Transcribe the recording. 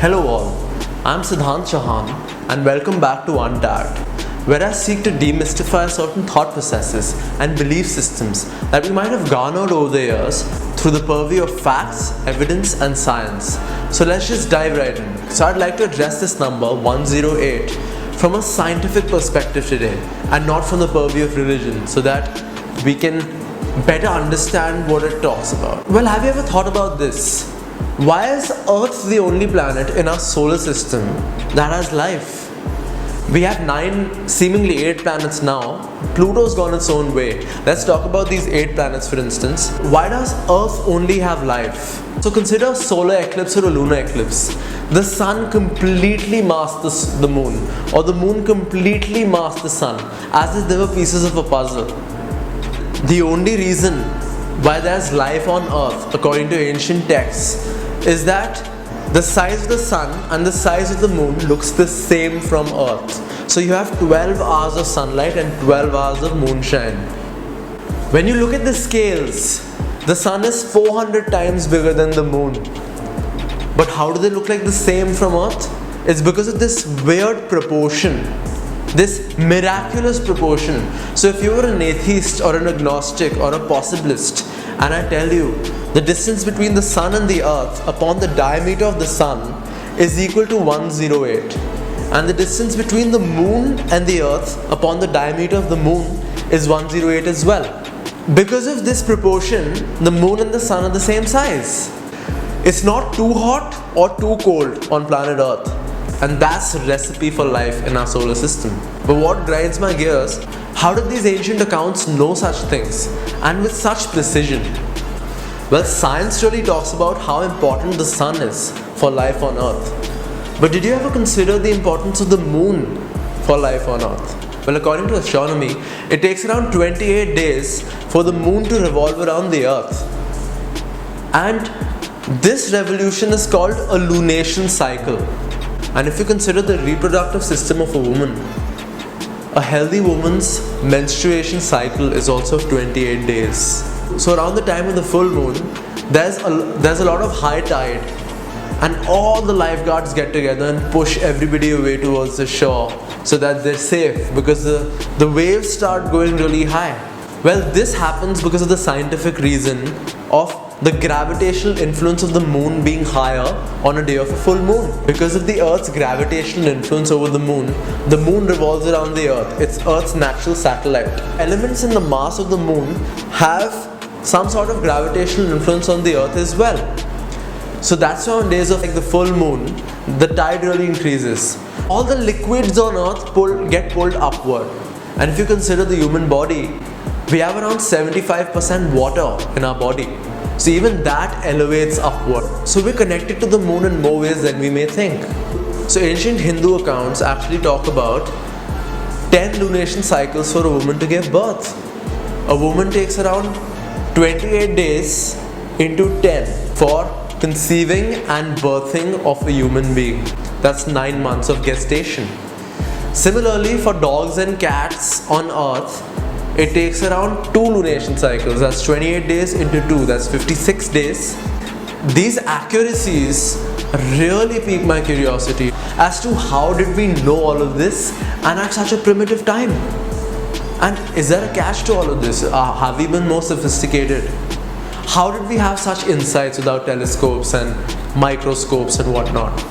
Hello all, I'm Siddhant Chauhan and welcome back to Untagged, where I seek to demystify certain thought processes and belief systems that we might have garnered over the years through the purview of facts, evidence and science. So let's just dive right in. So I'd like to address this number 108 from a scientific perspective today and not from the purview of religion, so that we can better understand what it talks about. Well, have you ever thought about this? Why is Earth the only planet in our solar system that has life? We have 9, seemingly 8 planets now. Pluto's gone its own way. Let's talk about these 8 planets for instance. Why does Earth only have life? So consider a solar eclipse or a lunar eclipse. The sun completely masks the moon, or the moon completely masks the sun, as if they were pieces of a puzzle. The only reason why there's life on Earth, according to ancient texts, is that the size of the sun and the size of the moon looks the same from Earth. So you have 12 hours of sunlight and 12 hours of moonshine. When you look at the scales, the sun is 400 times bigger than the moon. But how do they look like the same from Earth? It's because of this weird proportion, this miraculous proportion. So if you were an atheist or an agnostic or a possibilist, and I tell you the distance between the sun and the earth upon the diameter of the sun is equal to 108, and the distance between the moon and the earth upon the diameter of the moon is 108 as well. Because of this proportion, the moon and the sun are the same size. It's not too hot or too cold on planet Earth. And that's the recipe for life in our solar system. But what grinds my gears, how did these ancient accounts know such things, and with such precision? Well, science really talks about how important the sun is for life on Earth. But did you ever consider the importance of the moon for life on Earth? Well, according to astronomy, it takes around 28 days for the moon to revolve around the Earth. And this revolution is called a lunation cycle. And if you consider the reproductive system of a woman, a healthy woman's menstruation cycle is also 28 days. So around the time of the full moon, there's a lot of high tide, and all the lifeguards get together and push everybody away towards the shore so that they're safe, because the waves start going really high. Well, this happens because of the scientific reason of the gravitational influence of the moon being higher on a day of a full moon. Because of the Earth's gravitational influence over the moon revolves around the Earth. It's Earth's natural satellite. Elements in the mass of the moon have some sort of gravitational influence on the Earth as well. So that's why on days of the full moon, the tide really increases. All the liquids on Earth get pulled upward. And if you consider the human body, we have around 75% water in our body. So even that elevates upward. So we're connected to the moon in more ways than we may think. So ancient Hindu accounts actually talk about 10 lunation cycles for a woman to give birth. A woman takes around 28 days into 10 for conceiving and birthing of a human being. That's 9 months of gestation. Similarly, for dogs and cats on Earth, it takes around 2 lunation cycles. That's 28 days into 2, that's 56 days. These accuracies really pique my curiosity as to how did we know all of this and at such a primitive time. And is there a catch to all of this? Have we been more sophisticated? How did we have such insights without telescopes and microscopes and whatnot?